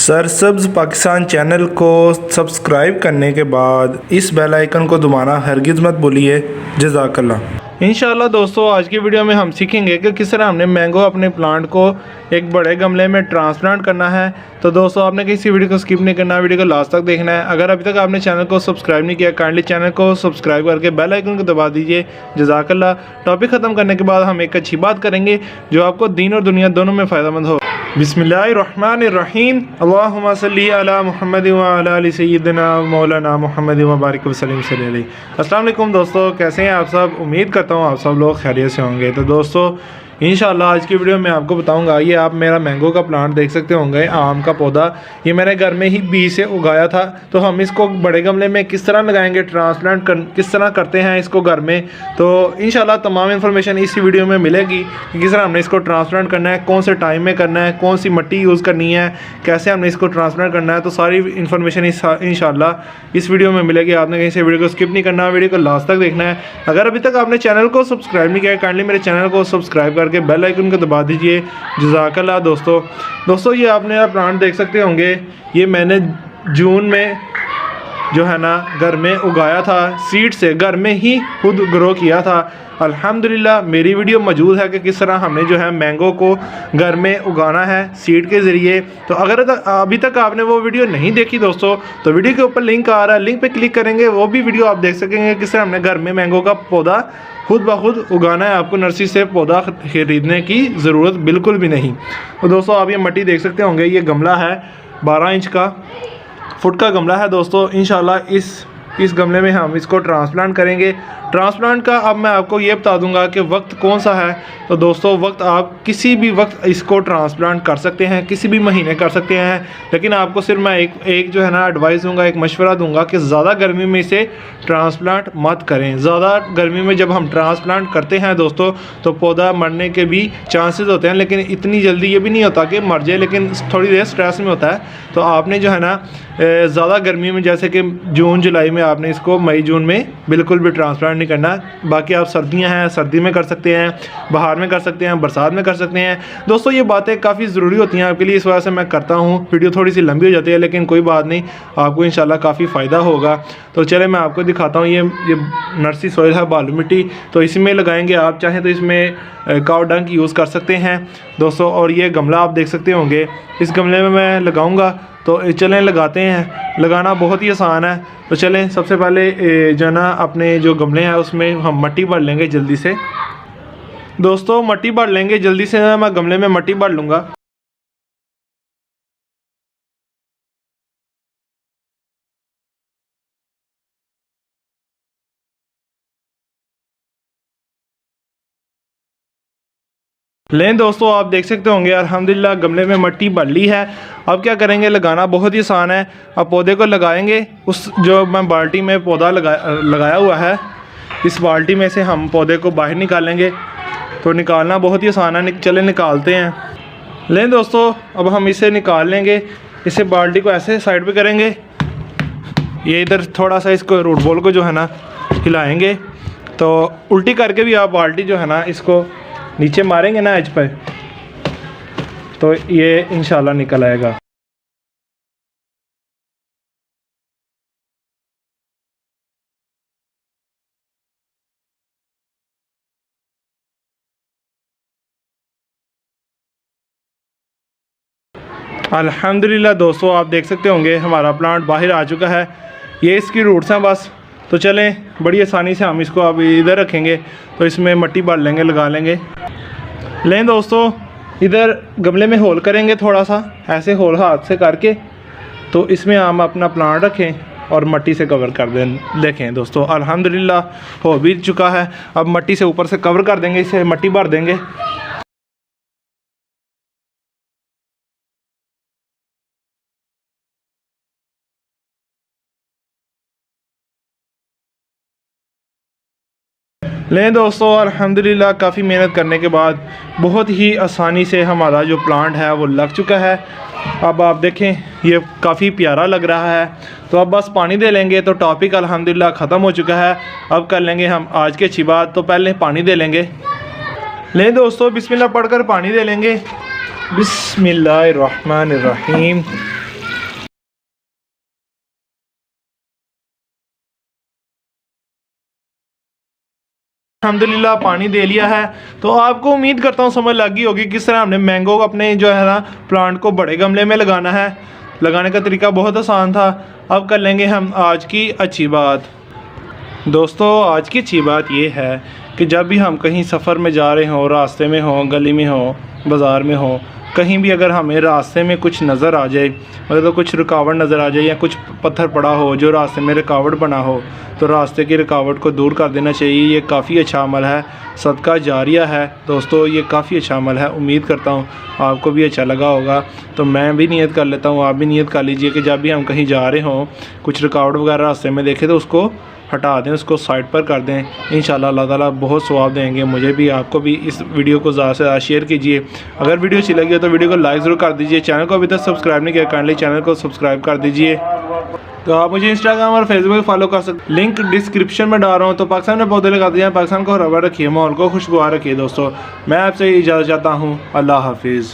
सरसब्ज़ Pakistan channel को subscribe करने के बाद इस बेल आइकन को दबाना हरगिज़ मत भूलिए। जज़ाकल्लाह। इंशाअल्लाह दोस्तों, आज की वीडियो में हम सीखेंगे कि किस तरह हमने मैंगो अपने प्लांट को एक बड़े गमले में ट्रांसप्लांट करना है। तो दोस्तों, आपने किसी वीडियो को स्किप नहीं करना, वीडियो को लास्ट तक देखना है। अगर अभी तक आपने चैनल को सब्सक्राइब नहीं किया, काइंडली चैनल को सब्सक्राइब करके बेल आइकन को दबा दीजिए। जज़ाकल्लाह। टॉपिक ख़त्म करने के बाद हम एक अच्छी बात करेंगे जो आपको दीन और दुनिया दोनों में फ़ायदेमंद हो। बिस्मिल्लाहिर्रहमानिर्रहीम। अल्लाहुम्मा सल्ली अला मुहम्मद व अला आलि सय्यिदना मौलाना मुहम्मद व बारिक वसल्लम सल्लल्लाहु। अस्सलाम वालेकुम दोस्तों, कैसे हैं आप सब? उम्मीद करता हूँ आप सब लोग खैरियत से होंगे। तो दोस्तों, इंशाअल्लाह आज की वीडियो में आपको बताऊंगा, ये आप मेरा मैंगो का प्लांट देख सकते होंगे, आम का पौधा। ये मैंने घर में ही बीज से उगाया था। तो हम इसको बड़े गमले में किस तरह लगाएंगे, ट्रांसप्लांट किस तरह करते हैं इसको घर में, तो इंशाअल्लाह तमाम इन्फॉर्मेशन इसी वीडियो में मिलेगी कि किस तरह हमने इसको ट्रांसप्लांट करना है, कौन से टाइम में करना है, कौन सी मिट्टी यूज़ करनी है, कैसे हमने इसको ट्रांसप्लांट करना है। तो सारी इन्फॉर्मेशन इंशाअल्लाह इस वीडियो में मिलेगी। आपने कहीं से वीडियो को स्किप नहीं करना, वीडियो को लास्ट तक देखना है। अगर अभी तक आपने चैनल को सब्सक्राइब नहीं किया, काइंडली मेरे चैनल को सब्सक्राइब करके बेल आइकन को दबा दीजिए। जज़ाकल्लाह। दोस्तों ये आप मेरा प्लांट देख सकते होंगे, ये मैंने जून में जो है ना घर में उगाया था, सीड से घर में ही खुद ग्रो किया था। अल्हम्दुलिल्लाह मेरी वीडियो मौजूद है कि किस तरह हमने जो है मैंगो को घर में उगाना है सीड के ज़रिए। तो अगर अभी तक आपने वो वीडियो नहीं देखी दोस्तों, तो वीडियो के ऊपर लिंक आ रहा है, लिंक पे क्लिक करेंगे, वो भी वीडियो आप देख सकेंगे किस तरह हमने घर में मैंगो का पौधा खुद ब खुद उगाना है। आपको नर्सरी से पौधा खरीदने की ज़रूरत बिल्कुल भी नहीं। तो दोस्तों, आप ये मिट्टी देख सकते होंगे, ये गमला है 12 इंच का फुट का गमला है दोस्तों। इंशाल्लाह इस गमले में हम इसको ट्रांसप्लांट करेंगे। ट्रांसप्लांट का अब मैं आपको ये बता दूंगा कि वक्त कौन सा है। तो दोस्तों, वक्त आप किसी भी वक्त इसको ट्रांसप्लांट कर सकते हैं, किसी भी महीने कर सकते हैं। लेकिन आपको सिर्फ मैं एक जो है ना एडवाइस दूंगा, एक मशवरा दूंगा कि ज़्यादा गर्मी में इसे ट्रांसप्लांट मत करें। ज़्यादा गर्मी में जब हम ट्रांसप्लांट करते हैं दोस्तों, तो पौधा मरने के भी चांसेस होते हैं, लेकिन इतनी जल्दी ये भी नहीं होता कि मर जाए, लेकिन थोड़ी देर स्ट्रेस में होता है। तो आपने जो है ना ज़्यादा गर्मी में, जैसे कि जून जुलाई में, आपने इसको मई जून में बिल्कुल भी ट्रांसप्लांट नहीं करना। बाकी आप सर्दियां हैं, सर्दी में कर सकते हैं, बाहर में कर सकते हैं, बरसात में कर सकते हैं। दोस्तों, ये बातें काफ़ी ज़रूरी होती हैं आपके लिए, इस वजह से मैं करता हूँ। वीडियो थोड़ी सी लंबी हो जाती है, लेकिन कोई बात नहीं, आपको इंशाल्लाह काफ़ी फ़ायदा होगा। तो चले मैं आपको दिखाता हूँ। ये नर्सरी सॉइल है, बालू मिट्टी, तो इसमें लगाएंगे। आप चाहें तो इसमें काऊ डंग यूज़ कर सकते हैं दोस्तों। और ये गमला आप देख सकते होंगे, इस गमले में मैं लगाऊंगा। तो चलें लगाते हैं। लगाना बहुत ही आसान है। तो चलें, सबसे पहले जो ना अपने जो गमले हैं उसमें हम मिट्टी भर लेंगे जल्दी से। दोस्तों, मिट्टी भर लेंगे जल्दी से, मैं गमले में मिट्टी भर लूँगा। लें दोस्तों, आप देख सकते होंगे अल्हम्दुलिल्लाह गमले में मिट्टी भर ली है। अब क्या करेंगे, लगाना बहुत ही आसान है। अब पौधे को लगाएंगे। उस जो मैं बाल्टी में पौधा लगाया हुआ है, इस बाल्टी में से हम पौधे को बाहर निकालेंगे। तो निकालना बहुत ही आसान है, चले निकालते हैं। लें दोस्तों, अब हम इसे निकाल लेंगे। इसे बाल्टी को ऐसे साइड पे करेंगे, ये इधर थोड़ा सा इसको रूट बॉल को जो है ना हिलाएंगे। तो उल्टी करके भी आप बाल्टी जो है ना इसको नीचे मारेंगे ना एज पर, तो ये इंशाल्लाह निकल आएगा। अल्हम्दुलिल्लाह दोस्तों, आप देख सकते होंगे हमारा प्लांट बाहर आ चुका है। ये इसकी रूट्स हैं बस। तो चलें, बड़ी आसानी से हम इसको अब इधर रखेंगे। तो इसमें मिट्टी भर लेंगे, लगा लेंगे। लें दोस्तों, इधर गमले में होल करेंगे, थोड़ा सा ऐसे होल हाथ से करके। तो इसमें हम अपना प्लांट रखें और मिट्टी से कवर कर दें। देखें दोस्तों, अल्हम्दुलिल्लाह हो भी चुका है। अब मिट्टी से ऊपर से कवर कर देंगे, इसे मिट्टी भर देंगे। लें दोस्तों, अल्हम्दुलिल्लाह काफ़ी मेहनत करने के बाद बहुत ही आसानी से हमारा जो प्लांट है वो लग चुका है। अब आप देखें, ये काफ़ी प्यारा लग रहा है। तो अब बस पानी दे लेंगे। तो टॉपिक अल्हम्दुलिल्लाह ख़त्म हो चुका है। अब कर लेंगे हम आज की अच्छी बात। तो पहले पानी दे लेंगे। लें दोस्तों, बिस्मिल्लाह पढ़कर पानी दे लेंगे। बिस्मिल्लाहिर्रहमानिर्रहीम। अल्हम्दुलिल्लाह पानी दे लिया है। तो आपको उम्मीद करता हूँ समझ लग गई होगी किस तरह हमने मैंगो को अपने जो है ना प्लांट को बड़े गमले में लगाना है। लगाने का तरीका बहुत आसान था। अब कर लेंगे हम आज की अच्छी बात। दोस्तों आज की अच्छी बात ये है कि जब भी हम कहीं सफ़र में जा रहे हों, रास्ते में हों, गली में हों, बाज़ार में हों, कहीं भी अगर हमें रास्ते में कुछ नज़र आ जाए, मतलब कुछ रुकावट नज़र आ जाए या कुछ पत्थर पड़ा हो जो रास्ते में रुकावट बना हो, तो रास्ते की रुकावट को दूर कर देना चाहिए। ये काफ़ी अच्छा अमल है, सदका जारिया है दोस्तों, ये काफ़ी अच्छा अमल है। उम्मीद करता हूँ आपको भी अच्छा लगा होगा। तो मैं भी नियत कर लेता हूँ, आप भी नियत कर लीजिए कि जब भी हम कहीं जा रहे हों, कुछ रुकावट वगैरह रास्ते में देखें तो उसको हटा दें, उसको साइड पर कर दें। इंशाल्लाह अल्लाह ताला बहुत सवाब देंगे, मुझे भी आपको भी। इस वीडियो को ज़्यादा से ज़्यादा शेयर कीजिए। अगर वीडियो अच्छी लगी हो तो वीडियो को लाइक ज़रूर कर दीजिए। चैनल को अभी तक सब्सक्राइब नहीं किया, काइंडली चैनल को सब्सक्राइब कर दीजिए। तो आप मुझे इंस्टाग्राम और फेसबुक पर फॉलो कर सकते, लिंक डिस्क्रिप्शन में डाल रहा हूँ। तो पाकिस्तान में पौधे लगा दीजिए, पाकिस्तान को हरा भरा रखिए, माहौल को खुशगवार रखिए। दोस्तों मैं आपसे इजाज़त चाहता हूँ, अल्लाह हाफिज़।